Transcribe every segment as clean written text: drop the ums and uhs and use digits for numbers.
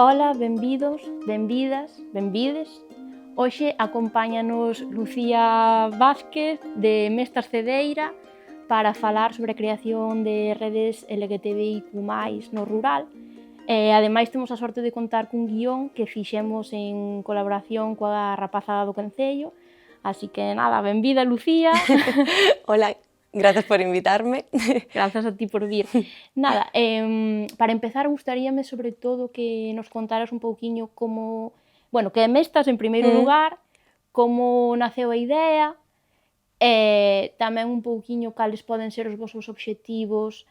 Ola, benvidos, benvidas, benvides. Hoxe acompáñanos Lucía Vázquez de Mestas Cedeira para falar sobre a creación de redes LGTBIQ+ no rural. Ademais, temos a sorte de contar cun guión que fixemos en colaboración coa rapazada do Concello. Así que nada, benvida Lucía. Hola, gracias por invitarme. Grazas a ti por vir. Nada, para empezar gustaríame sobre todo que nos contaras un pouquiño como, bueno, que é Mestas en primeiro lugar, como naceu a idea, tamén un pouquiño cales poden ser os vosos obxectivos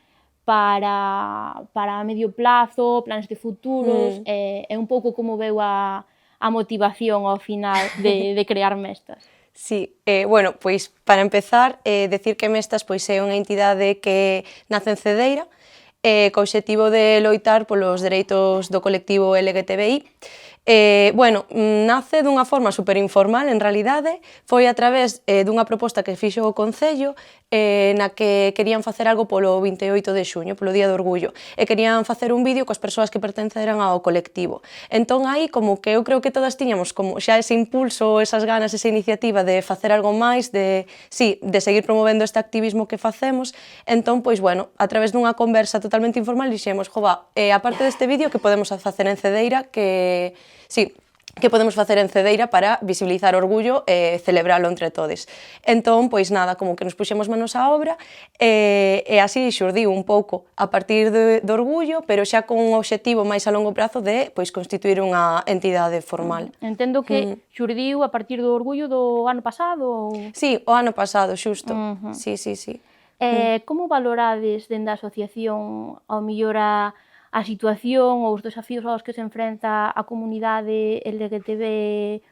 para a medio plazo, planes de futuros, e un pouco como veu a motivación ao final de crear Mestas. Sí, bueno, pois para empezar, decir que Mestas pois é unha entidade que nace en Cedeira, co obxectivo de loitar polos dereitos do colectivo LGTBI. Bueno, nace dunha forma superinformal, en realidade, foi a través dunha proposta que fixo o Concello na que querían facer algo polo 28 de xuño, polo Día do Orgullo, e querían facer un vídeo coas persoas que pertenceran ao colectivo. Entón, aí, como que eu creo que todas tiñamos como xa ese impulso, esas ganas, esa iniciativa de facer algo máis, de seguir promovendo este activismo que facemos, entón, pois, bueno, a través dunha conversa totalmente informal, dixemos, aparte deste vídeo, que podemos facer en Cedeira, que podemos facer en Cedeira para visibilizar o orgullo e celebralo entre todos. Entón, pois nada, como que nos puxemos manos á obra e así xurdiu un pouco a partir do orgullo, pero xa con un obxectivo máis a longo prazo de pois constituir unha entidade formal. Entendo que xurdiu a partir do orgullo do ano pasado? Sí, o ano pasado, xusto. Sí. Como valorades dende a asociación ao mellor a situación ou os desafíos aos que se enfrenta a comunidade LGTBIQ+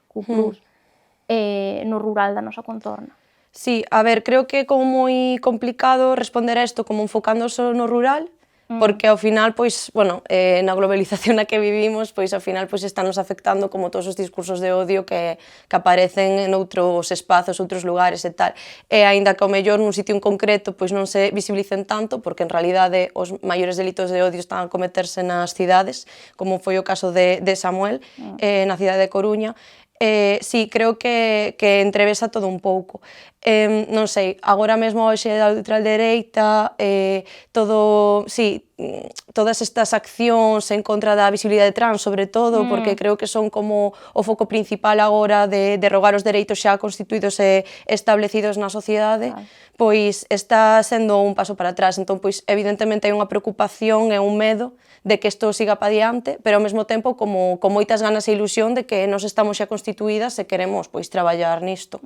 no rural da nosa contorna? Sí, a ver, creo que é como moi complicado responder a isto como enfocando só no rural, porque ao final, pois, bueno, na globalización na que vivimos, pois ao final pois estános afectando como todos os discursos de odio que aparecen en outros espazos, outros lugares e tal. E aínda que ao mellor nun sitio en concreto pois non se visibilicen tanto, porque en realidade os maiores delitos de odio están a cometerse nas cidades, como foi o caso de Samuel, na cidade de Coruña. Sí, creo que entrevesa todo un pouco. Non sei, agora mesmo hoxe da ultradereita, todas estas accións en contra da visibilidade trans, sobre todo, porque creo que son como o foco principal agora de derrogar os dereitos xa constituídos e establecidos na sociedade, pois está sendo un paso para atrás. Entón, pois, evidentemente hai unha preocupación e un medo de que isto siga pa diante, pero ao mesmo tempo como con moitas ganas e ilusión de que nós estamos xa constituídas e queremos pois traballar nisto.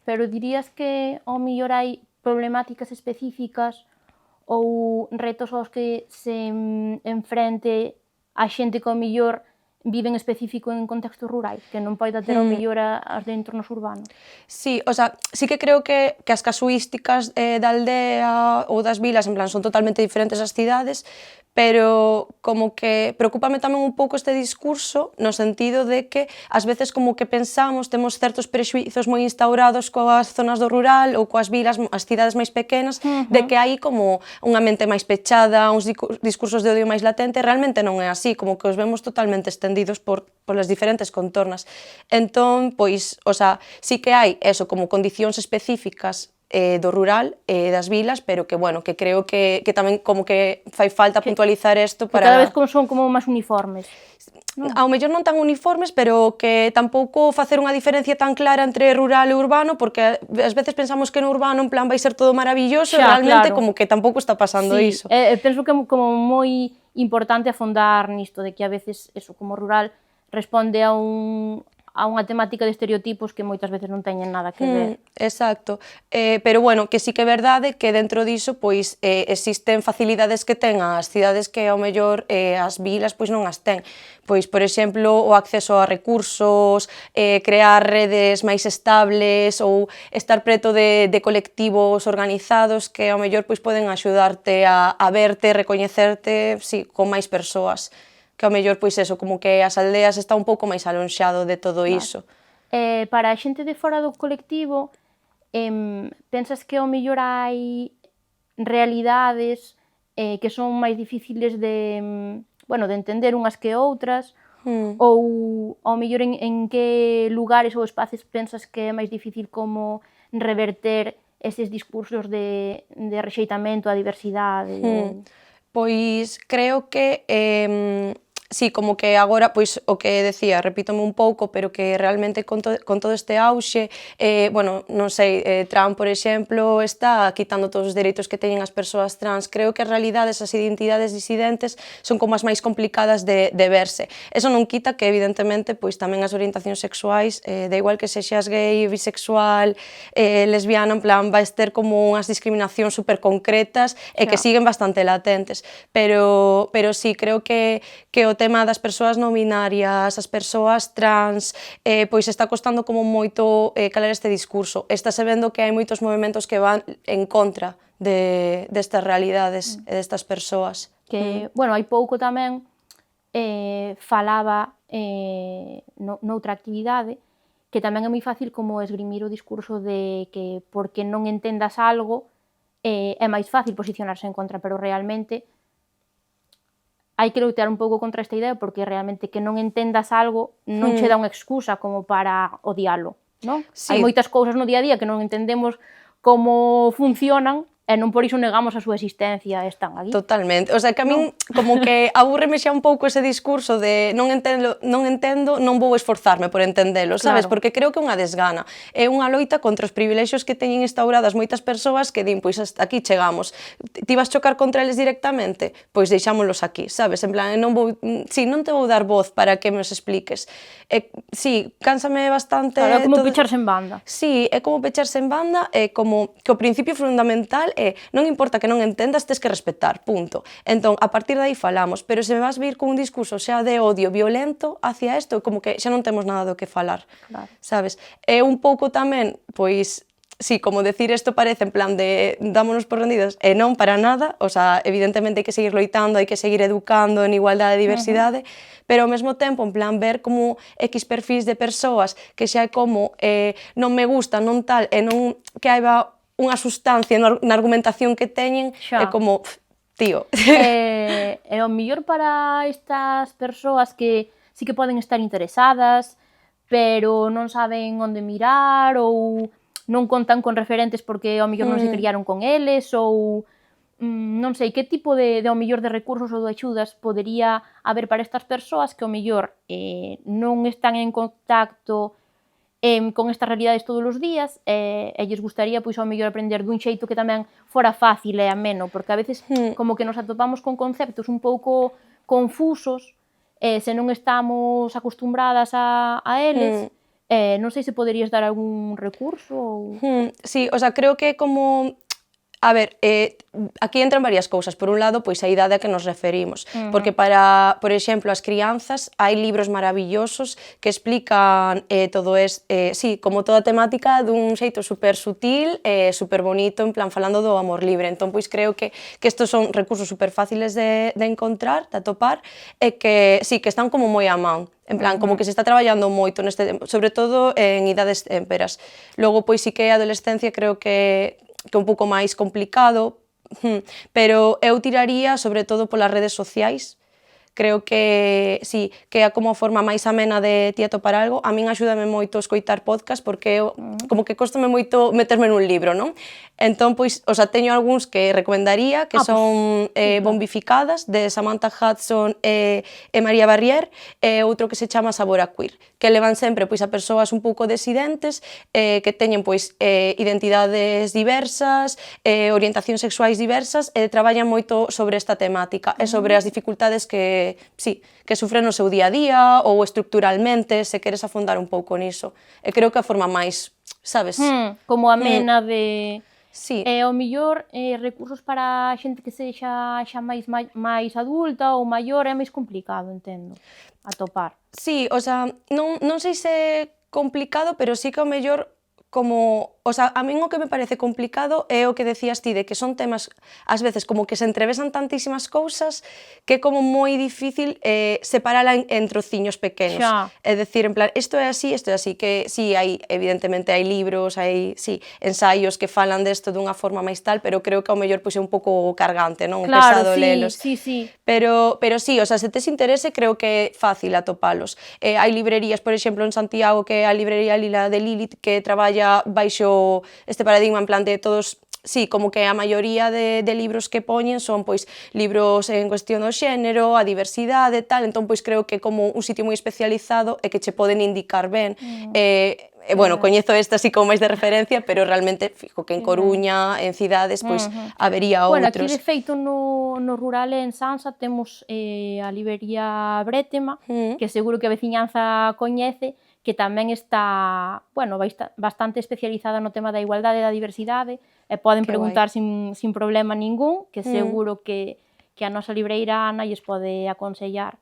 Pero dirías que ao mellor hai problemáticas específicas ou retos aos que se enfrente a xente que ao mellor vive en específico en contextos rurais, que non poida ter ao mellor as de entornos urbanos? Sí, o sea, sí que creo que as casuísticas da aldea ou das vilas, en plan, son totalmente diferentes ás cidades, pero como que preocúpame tamén un pouco este discurso no sentido de que ás veces como que pensamos, temos certos prexuizos moi instaurados coas zonas do rural ou coas vilas, as cidades máis pequenas, de que hai como unha mente máis pechada, uns discursos de odio máis latente, realmente non é así, como que os vemos totalmente estendidos polas diferentes contornas. Entón, pois, o sea, sí que hai eso, como condicións específicas do rural e das vilas, pero que, bueno, que creo que tamén como que fai falta puntualizar isto para... Que cada vez son como máis uniformes. Ao mellor non tan uniformes, pero que tampouco facer unha diferencia tan clara entre rural e urbano, porque ás veces pensamos que no urbano en plan vai ser todo maravilloso e realmente como que tampouco está pasando iso. Penso que é como moi importante afondar nisto, de que a veces, eso, como rural responde a unha temática de estereotipos que moitas veces non teñen nada que ver. Exacto, pero bueno, que sí que é verdade que dentro diso pois existen facilidades que ten as cidades que ao mellor as vilas pois non as ten. Pois, por exemplo, o acceso a recursos, crear redes máis estables ou estar preto de colectivos organizados que ao mellor pois poden axudarte a verte, recoñecerte, con máis persoas. Que ao mellor, pois eso, como que as aldeas está un pouco máis alonxado de todo iso. Para a xente de fora do colectivo, pensas que ao mellor hai realidades que son máis difíciles de bueno, de entender unhas que outras, ou ao mellor en que lugares ou espacios pensas que é máis difícil como reverter eses discursos de rexeitamento á diversidade. Pois creo que sí, como que agora, pois o que decía, repítome un pouco, pero que realmente con todo este auxe, bueno, non sei, Trump, por exemplo, está quitando todos os dereitos que teñen as persoas trans. Creo que as realidades, as identidades disidentes son como as máis complicadas de verse. Eso non quita que, evidentemente, pois tamén as orientacións sexuais, da igual que sexas gay, bisexual, lesbiana, en plan, vais ter como unhas discriminacións super concretas e que siguen bastante latentes. Pero sí, creo que o tema das persoas non binarias, as persoas trans, pois está costando como moito calar este discurso. Estáse vendo que hai moitos movementos que van en contra destas realidades e destas persoas. Que, bueno, hai pouco tamén falaba noutra actividade que tamén é moi fácil como esgrimir o discurso de que porque non entendas algo é máis fácil posicionarse en contra, pero realmente hai que loitar un pouco contra esta idea porque realmente que non entendas algo non che dá unha excusa como para odialo, non? Sí. Hai moitas cousas no día a día que non entendemos como funcionan e non por iso negamos a súa existencia, están aquí. Totalmente. O sea, que a min como que abúrreme xa un pouco ese discurso de non entendo, non vou esforzarme por entendelo, sabes? Claro. Porque creo que é unha desgana. É unha loita contra os privilexios que teñen instauradas moitas persoas que din, pois hasta aquí chegamos. Ti vas chocar contra eles directamente? Pois deixámolos aquí, sabes? En plan, non te vou dar voz para que me os expliques. Sí, cánsame bastante... Claro, é como pecharse en banda. Sí, é como pecharse en banda, é como que o principio fundamental non importa que non entendas, tes que respetar, punto. Entón, a partir de aí falamos, pero se me vas vir con un discurso xa de odio violento hacia isto, como que xa non temos nada do que falar, sabes? É un pouco tamén, pois, sí, como decir isto parece en plan de dámonos por rendidos, e non para nada, o sea, evidentemente hai que seguir loitando, hai que seguir educando en igualdade e diversidade, pero ao mesmo tempo, en plan, ver como X perfis de persoas que xa é como non me gusta, non tal, e non que haiba unha sustancia na argumentación que teñen, é como, tío. E ao mellor para estas persoas que sí que poden estar interesadas, pero non saben onde mirar ou non contan con referentes porque ao mellor non se criaron con eles ou non sei que tipo de ao mellor de recursos ou de axudas podería haber para estas persoas que ao mellor non están en contacto con estas realidades todos os días e lles gustaría pois ao mellor aprender dun xeito que tamén fora fácil e ameno, porque a veces como que nos atopamos con conceptos un pouco confusos se non estamos acostumbradas a eles. Non sei se poderías dar algún recurso ou... Sí, o sea, creo que como... A ver, aquí entran varias cousas. Por un lado, pois a idade a que nos referimos. Porque para, por exemplo, as crianzas hai libros maravillosos que explican todo sí, como toda a temática dun xeito super sutil e super bonito, en plan, falando do amor libre. Entón, pois creo que estos son recursos super fáciles de encontrar, de atopar, e que, sí, que están como moi a man. En plan, como que se está traballando moito neste tempo, sobre todo en idades temperas. Logo, pois sí que a adolescencia creo que é un pouco máis complicado, pero eu tiraría sobre todo polas redes sociais. Creo que, sí, que é como a forma máis amena de ti atopar algo. A min axúdame moito escoitar podcast porque eu, como que costame moito meterme nun libro, non? Entón, pois, o sea, teño algúns que recomendaría, que son Bombificadas, de Samantha Hudson e María Barrier, e outro que se chama Sabor a Queer, que levan sempre pois a persoas un pouco disidentes, que teñen pois identidades diversas, orientacións sexuais diversas, e traballan moito sobre esta temática e sobre as dificultades que, sí, que sufren no seu día a día ou estructuralmente, se queres afondar un pouco niso. E creo que a forma máis, sabes? Como amena de... Sí. E ao mellor recursos para xente que sexa xa máis adulta ou maior é máis complicado, entendo, atopar. Sí, o sea, non sei se é complicado, pero sí que ao mellor como, o sea, a min o que me parece complicado é o que decías ti, de que son temas, ás veces, como que se entrevesan tantísimas cousas que é como moi difícil separala en trociños pequenos. Xa. É dicir, en plan, isto é así, que sí, evidentemente hai libros, hai, sí, ensaios que falan desto dunha forma máis tal, pero creo que ao mellor pois é un pouco cargante, non? Claro, Pesado sí, lelos. sí. Pero sí, o sea, se tes interese, creo que é fácil atopalos. Hai librerías, por exemplo, en Santiago, que é a librería Lila de Lilith, que traballa baixo este paradigma en plan de todos, sí, como que a maioría de libros que poñen son pois libros en cuestión do xénero, a diversidade, tal, entón pois creo que é como un sitio moi especializado e que che poden indicar ben. Bueno, coñezo esta así como máis de referencia, pero realmente fijo que en Coruña, en cidades, pois habería Bueno, aquí outros. de feito no rural en Sansa temos a librería Brétema, que seguro que a veciñanza coñece, que tamén está, bueno, bastante especializada no tema da igualdade e da diversidade, e poden preguntar sin problema ningún, que seguro que a nosa libreira Ana lles pode aconsellar.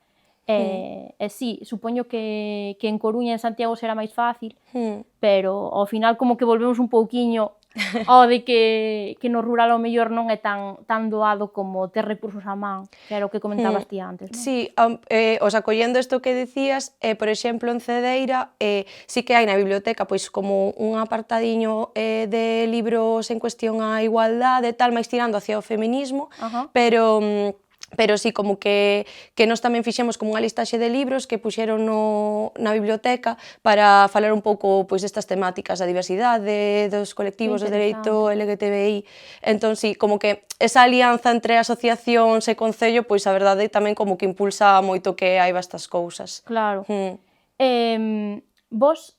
E sí, supoño que en Coruña e en Santiago será máis fácil, pero ao final como que volvemos un pouquiño ao de que no rural ao mellor non é tan doado como ter recursos á man, que era o que comentabas ti antes, non? Sí, o sea, collendo isto que dicías, por exemplo, en Cedeira, sí que hai na biblioteca pois como un apartadiño de libros en cuestión á igualdade, tal, máis tirando hacia o feminismo, pero sí, como que nós tamén fixemos como unha listaxe de libros que puxeron na biblioteca para falar un pouco pois destas temáticas da diversidade, dos colectivos de dereito LGTBI. Entón, sí, como que esa alianza entre asociacións e concello, pois a verdade tamén como que impulsa moito que hai estas cousas. Claro. Vos,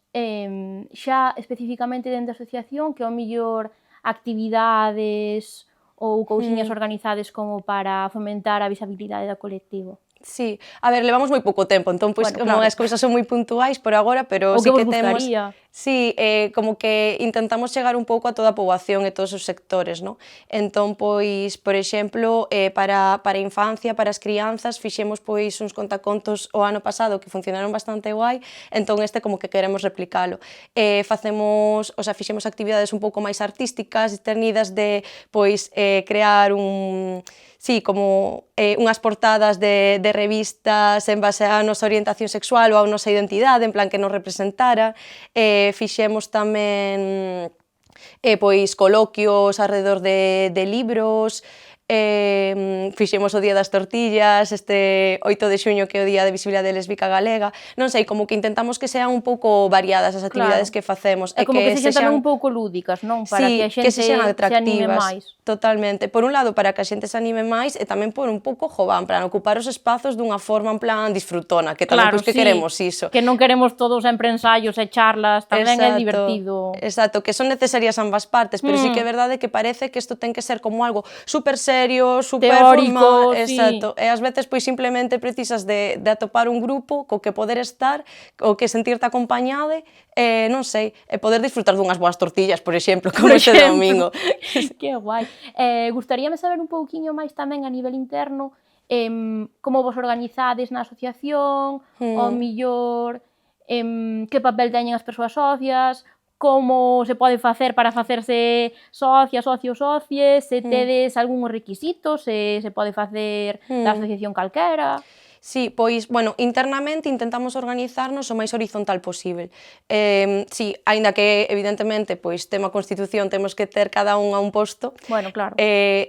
xa especificamente dentro da asociación, que ao mellor actividades ou cousiñas organizades como para fomentar a visibilidade do colectivo? Sí, a ver, levamos moi pouco tempo, entón, pois, Bueno, como claro. as cousas son moi puntuais por agora, pero O sí que que vos temos... gustaría. Sí, como que intentamos chegar un pouco a toda a poboación e todos os sectores, non? Entón, pois, por exemplo, para a infancia, para as crianzas, fixemos pois uns contacontos o ano pasado que funcionaron bastante guai, entón este como que queremos replicalo. Facemos, o sea, fixemos actividades un pouco máis artísticas, ternidas de, pois, crear sí, como unhas portadas de revistas en base á nosa orientación sexual ou á nosa identidade, en plan que nos representara. Fixemos tamén pois coloquios alrededor de libros, fixemos o Día das Tortillas, este 8 de xuño que é o Día de Visibilidade Lésbica Galega, non sei, como que intentamos que sean un pouco variadas as actividades que facemos. É como que sexan tamén un pouco lúdicas, non? Para que a xente se anime máis. Totalmente. Por un lado, para que a xente se anime máis e tamén por un pouco, en plan, ocupar os espazos dunha forma, en plan, disfrutona, que tamén pois que queremos iso. Que non queremos todos sempre ensaios e charlas, tamén é divertido. Exacto, que son necesarias ambas partes, pero sí que é verdade que parece que isto ten que ser como algo super serio, super teórico, formal, exacto, e ás veces pois simplemente precisas de atopar un grupo co que poder estar, o que sentirte acompañade, non sei, e poder disfrutar dunhas boas tortillas, por exemplo, como este domingo. Que guai. Gustaríame saber un pouquiño máis tamén a nivel interno como vos organizades na asociación, ao millor que papel teñen as persoas socias, como se pode facer para facerse socia, socio, socies, se tedes algúns requisitos, se pode facer da asociación calquera... Sí, pois, bueno, internamente intentamos organizarnos o máis horizontal posible. Sí, aínda que, evidentemente, pois, tema Constitución, temos que ter cada un a un posto. Bueno, claro.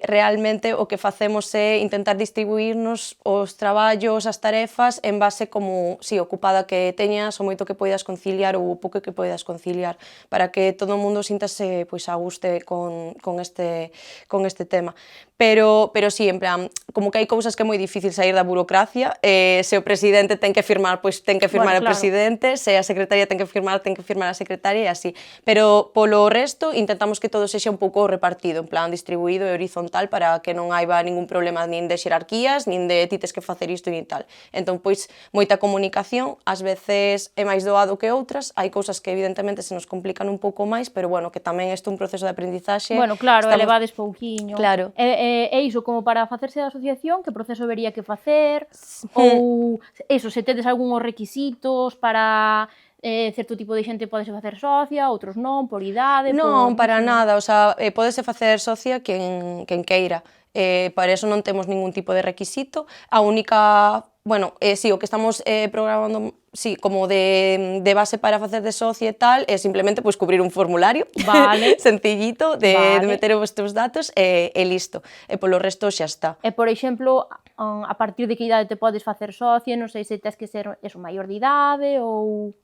Realmente o que facemos é intentar distribuirnos os traballos, as tarefas, en base como, sí, ocupada que teñas, o moito que poidas conciliar ou o pouco que poidas conciliar, para que todo o mundo síntase pois, a guste con este tema. Pero sí, en plan, como que hai cousas que é moi difícil sair da burocracia, se o presidente ten que firmar, pois ten que firmar o presidente, se a secretaria ten que firmar a secretaria e así. Pero polo resto intentamos que todo sexa un pouco repartido, en plan distribuído e horizontal para que non haiba ningún problema nin de xerarquías, nin de ti tes que facer isto nin tal. Entón, pois, moita comunicación, ás veces é máis doado que outras, hai cousas que evidentemente se nos complican un pouco máis, pero bueno, que tamén isto é un proceso de aprendizaxe. Bueno, claro, elevades pouquiño. Claro. E iso, como para facerse da asociación, que proceso habería que facer? Ou, iso, se tedes algúns requisitos para certo tipo de xente podese facer socia, outros non, por idade, Non, por... para non sei. nada, o sea, pódese facer socia quen queira. Para eso non temos ningún tipo de requisito. A única, bueno, sí, o que estamos programando, sí, como de base para facer de socia e tal, é simplemente pois cubrir un formulario Vale. sencillito de Vale. meter os teus datos e listo. E polo resto xa está. E, por exemplo, a partir de que idade te podes facer socia, non sei se tes que ser eso, maior de idade ou...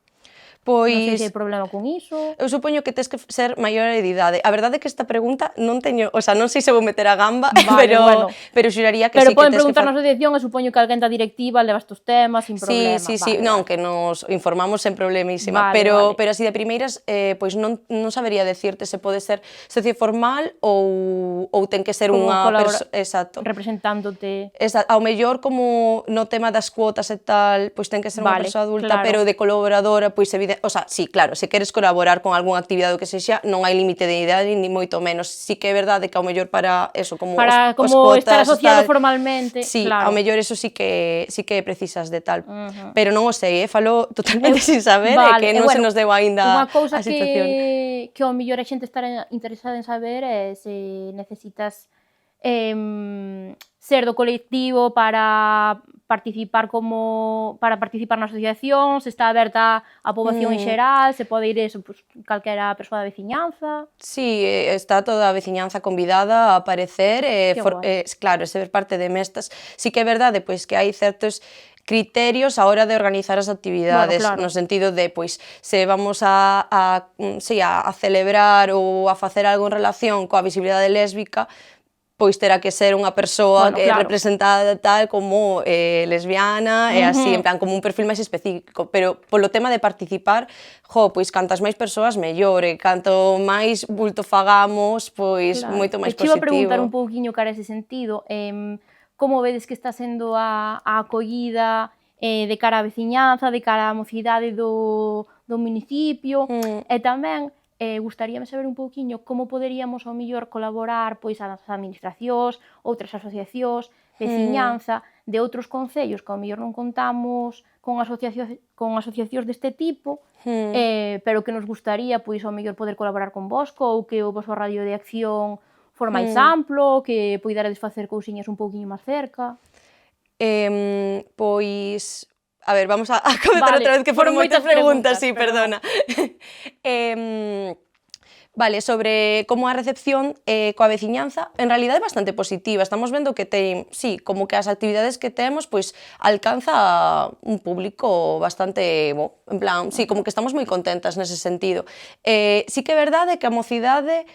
Non sei se hai Pois problema con iso. eu supoño que tes que ser maior de idade. A verdade é que esta pregunta non teño, o sea, non sei se vou meter a gamba, Vale, bueno. pero xuraría que Pero sí que poden tes que preguntar na asociación e supoño que alguén da directiva leva estes temas sin problema. Sí, Vale, non, vale. que nos informamos sen problemísima, Vale, vale. pero así de primeiras, pois non sabería decirte se pode ser socio formal ou ten que ser Como unha exacto. representándote. Ao mellor como no tema das cuotas e tal, pois ten que ser unha Vale, persoa adulta, claro. pero de colaboradora, pois o sea, sí, claro, se queres colaborar con algunha actividade ou que sexa, non hai límite de idade ni moito menos. Sí que é verdade que ao mellor para eso, como Para os como estar cuotas, asociado tal, formalmente, sí, claro. ao mellor eso sí que precisas de tal. Pero non o sei, falo totalmente sin saber, Vale, que non se nos deu aínda unha cousa a situación. que ao mellor a xente estará interesada en saber é se necesitas ser do colectivo para participar na asociación, se está aberta á poboación en xeral, se pode ir eso, pues, calquera persoa da veciñanza. Sí, está toda a veciñanza convidada a aparecer, claro, ser parte de mestas. Sí que é verdade, pois, que hai certos criterios a hora de organizar as actividades, Bueno, claro. no sentido de, pois, se vamos a celebrar ou a facer algo en relación coa visibilidade lésbica, pois terá que ser unha persoa Bueno, que é claro. representada tal como lesbiana e así, en plan, como un perfil máis específico, pero polo tema de participar, pois cantas máis persoas mellor, e canto máis bulto fagamos, pois Claro. moito máis E chivo a positivo. preguntar un pouquiño cara a ese sentido, como vedes que está sendo a acollida de cara á veciñanza, de cara á mocidade do municipio, e tamén gustaríame saber un pouquiño como poderíamos ao mellor colaborar pois as administracións, outras asociacións, veciñanza de outros concellos que ao mellor non contamos con asociacións deste tipo, pero que nos gustaría pois ao mellor poder colaborar con vosco ou que o voso radio de acción for máis amplo, que poidarades facer cousiñas un pouquiño máis cerca. Pois, a ver, vamos a comentar outra vez que foron moitas preguntas, sí, perdona. Vale, sobre como a recepción coa veciñanza, en realidade é bastante positiva. Estamos vendo que sí, como que as actividades que temos, pois, alcanza un público bastante bo. En plan, sí, como que estamos moi contentas nese sentido. Sí que é verdade que a mocidade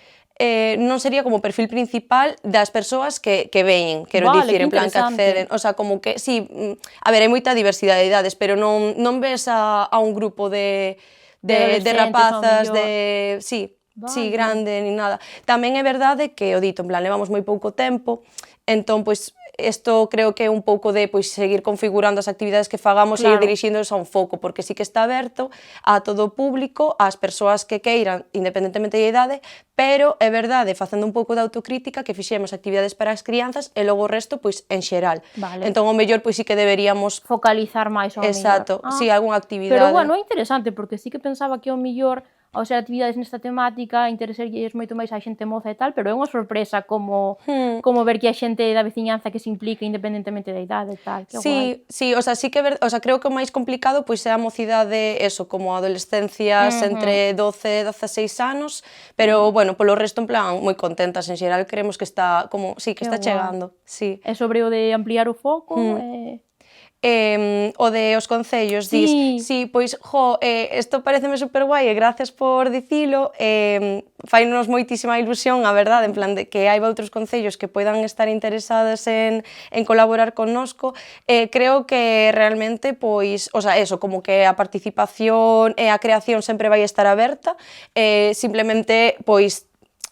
non sería como perfil principal das persoas que veñen, quero dicir, en plan que acceden, o sea, como que, sí, a ver, hai moita diversidade de idades, pero non ves a un grupo de rapazas, sí, grande, ni nada. Tamén é verdade que, o dito, en plan, levamos moi pouco tempo, entón, pois, isto creo que é un pouco de pois, seguir configurando as actividades que fagamos e ir dirixíndonos a un foco, porque sí que está aberto a todo o público, ás persoas que queiran, independentemente de idade, pero é verdade, facendo un pouco de autocrítica, que fixemos actividades para as crianzas e logo o resto, pois, en xeral. Entón, ao mellor, pois, sí que deberíamos focalizar máis ao mellor. Exacto, sí, algunha actividade. Pero, bueno, é interesante, porque sí que pensaba que ao mellor ao ser actividades nesta temática, interesarías moito máis a xente moza e tal, pero é unha sorpresa como ver que a xente da veciñanza que se implica independentemente da idade e tal. Sí, o sea, sí que creo que o máis complicado pois é a mocidade, eso, como adolescencias entre 12 e 16 anos, pero, bueno, polo resto, en plan, moi contentas, en xeral, creemos que está, como, sí, que está chegando, sí. E sobre o de ampliar o foco, o de os concellos, dis, sí, pois, isto pareceme super guai e gracias por dicilo, fainos moitísima ilusión, a verdade, en plan de que hai outros concellos que poidan estar interesados en colaborar connosco, creo que realmente, pois, o sea, eso, como que a participación e a creación sempre vai estar aberta, simplemente, pois,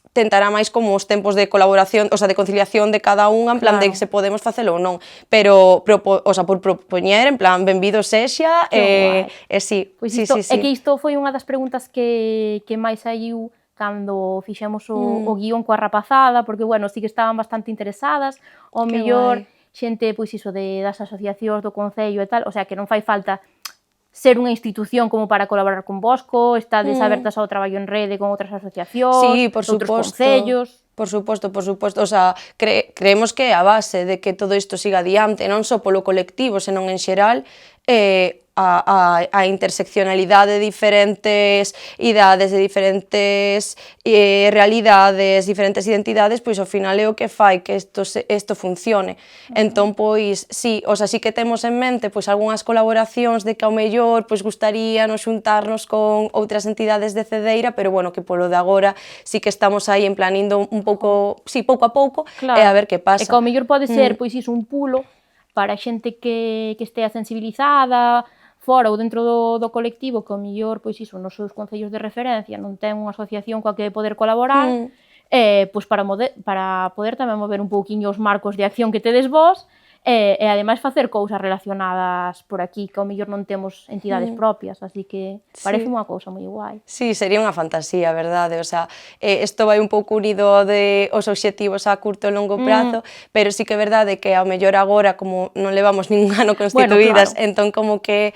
tentará máis como os tempos de colaboración, o sea, de conciliación de cada unha, en plan de que se podemos facelo ou non, pero, o sea, por propoñer, en plan, benvido sexa, sí, sí. É que isto foi unha das preguntas que máis saiu cando fixemos o guión coa rapazada, porque, bueno, sí que estaban bastante interesadas, ao mellor xente, pois iso, das asociacións do concello e tal, o sea, que non fai falta ser unha institución como para colaborar con Bosco, estades abertas ao traballo en rede con outras asociacións, Sí, por outros suposto. concellos. Por suposto, por suposto. O sea, creemos que é a base de que todo isto siga adiante, non só polo colectivo, senón en xeral, a interseccionalidade de diferentes idades, de diferentes realidades, diferentes identidades, pois ao final é o que fai que isto funcione. Entón, pois, sí, o sea, sí que temos en mente pois algunhas colaboracións de que ao mellor pois gustaríanos xuntarnos con outras entidades de Cedeira, pero bueno, que polo de agora sí que estamos aí en plan indo un pouco, sí, pouco a pouco, Claro. e a ver que pasa. E que ao mellor pode ser, pois iso, un pulo para xente que estea sensibilizada, fora ou dentro do colectivo, que ao mellor, pois iso, nos seus concellos de referencia non ten unha asociación coa que poder colaborar, pois para poder tamén mover un pouquiño os marcos de acción que tedes vós, e ademais facer cousas relacionadas por aquí, que ao mellor non temos entidades propias, así que parece unha cousa moi guai. Sí, sería unha fantasía, verdade? O sea, isto vai un pouco unido aos obxectivos a curto e longo prazo, pero sí que é verdade que ao mellor agora, como non levamos ningún ano constituídas, Bueno, claro. entón como que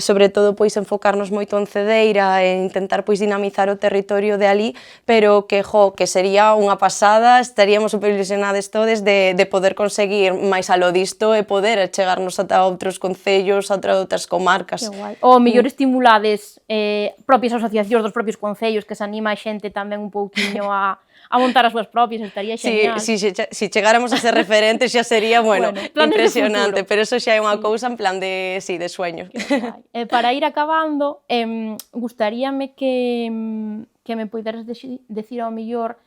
sobre todo pois enfocarnos moito en Cedeira e intentar pois dinamizar o territorio de ali, pero que que sería unha pasada, estaríamos super ilusionades todes de poder conseguir máis aló disto e poder chegarnos ata outros concellos, ata outras comarcas. Que guai. Ou mellor estimulades propias asociacións dos propios concellos, que se anima a xente tamén un pouquiño a montar as súas propias, estaría xeñal. Si chegáramos a ser referentes xa sería, bueno impresionante, pero eso xa é unha cousa en plan de sueño. Para ir acabando, gustaríame que me poideras decir ao mellor,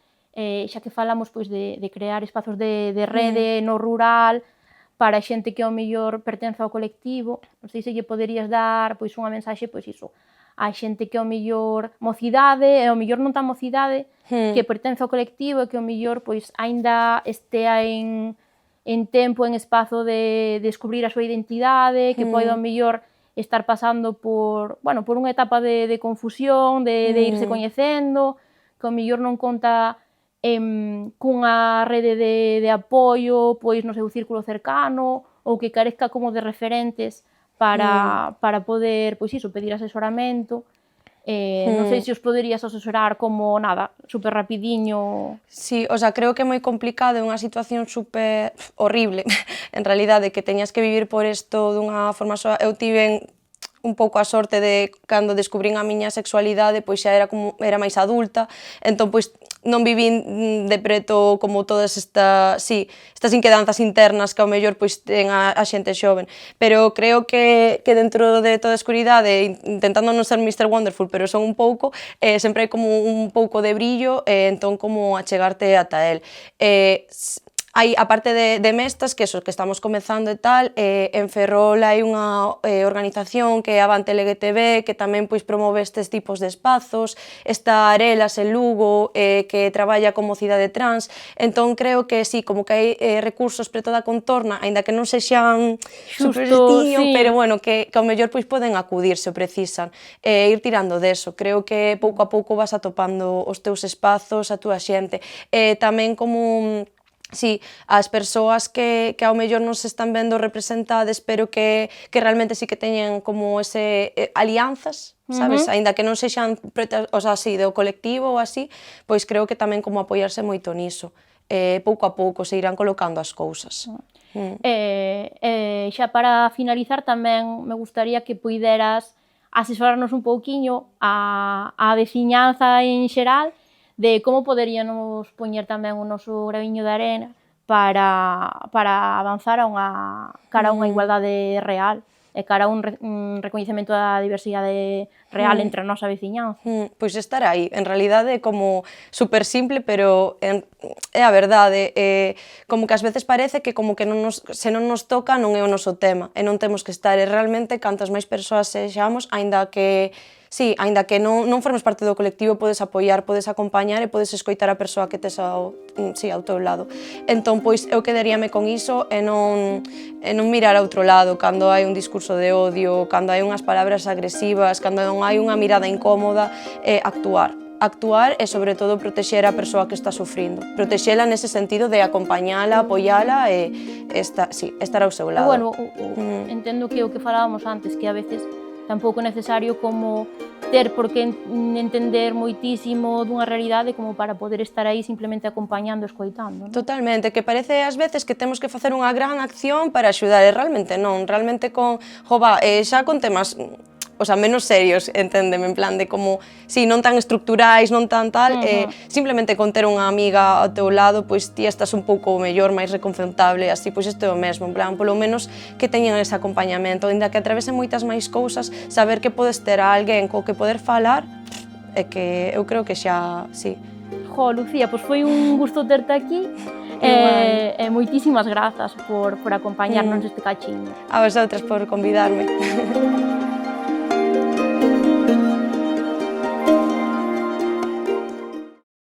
xa que falamos pois de crear espazos de rede no rural, para xente que ao mellor pertence ao colectivo, non sei se lle poderías dar pois unha mensaxe, pois iso, a xente que ao mellor mocidade, e ao mellor non tan mocidade, que pertence ao colectivo e que ao mellor pois aínda estea en tempo, en espazo de descubrir a súa identidade, que pode ao mellor estar pasando por unha etapa de confusión, de irse coñecendo, que ao mellor non conta cunha rede de apoio pois no seu círculo cercano, ou que carezca como de referentes para poder, pois iso, pedir asesoramento. Non sei se os poderías asesorar como, nada, super rapidiño. Sí, o sea, creo que é moi complicado, é unha situación super horrible, en realidade, que teñas que vivir por isto dunha forma soa. Eu tiven un pouco a sorte de, cando descubrín a miña sexualidade, pois xa era máis adulta, entón pois non vivín de preto como todas estas inquedanzas internas que ao mellor pois ten a xente xoven, pero creo que dentro de toda a escuridade, intentando non ser Mr. Wonderful, pero son un pouco, sempre hai como un pouco de brillo, entón como achegarte ata el. Hai, a parte de Mestas, que que estamos comezando e tal, en Ferrol hai unha organización que é Avante LGTB, que tamén pois promove estes tipos de espazos, está Arelas en Lugo, que traballa con mocidade trans, entón creo que sí, como que hai recursos pre toda a contorna, aínda que non sexan superstiño, pero bueno, que ao mellor pois poden acudir se o precisan, ir tirando deso. Creo que pouco a pouco vas atopando os teus espazos, a túa xente, tamén como sí, as persoas que ao mellor non se están vendo representadas, pero que realmente sí que teñen como ese alianzas, sabes? Aínda que non sexan, o sea, así, do colectivo ou así, pois creo que tamén como apoiarse moito niso. Pouco a pouco se irán colocando as cousas. Xa para finalizar tamén me gustaría que puideras asesorarnos un pouquiño a veciñanza en xeral, de como poderíamos poñer tamén o noso graviño de arena para avanzar cara a unha igualdade real e cara a un recoñecemento da diversidade real entre a nosa veciñanza. Pois estar aí, en realidade é como super simple, pero é a verdade, como que ás veces parece que como que se non nos toca non é o noso tema, e non temos que estar, e realmente cantas máis persoas sexamos, aínda que non formes parte do colectivo, podes apoiar, podes acompañar e podes escoitar a persoa que tes ao teu lado. Entón, pois, eu quedaríame con iso e non mirar a outro lado cando hai un discurso de odio, cando hai unhas palabras agresivas, cando non hai unha mirada incómoda, actuar e, sobre todo, protexer a persoa que está sufrindo. Protexela nese sentido de acompañala, apoiala e estar ao seu lado. Entendo que o que falábamos antes, que a veces tampouco é necesario como ter por que entender moitísimo dunha realidade como para poder estar aí simplemente acompañando e escoitando, non? Totalmente, que parece ás veces que temos que facer unha gran acción para axudar, e realmente non, realmente con, xa con temas, o sea, menos serios, enténdeme, en plan de como, si, non tan estructurais, non tan tal, simplemente con ter unha amiga ao teu lado, pois ti estás un pouco mellor, máis reconfortable, así, pois isto é o mesmo, en plan, polo menos que teñan ese acompañamento, ainda que atravesen moitas máis cousas, saber que podes ter a alguén co que poder falar, é que eu creo que xa, sí. Jo, Lucía, pois foi un gusto terte aquí, e moitísimas grazas por acompañarnos neste cachiño. A vosotras por convidarme.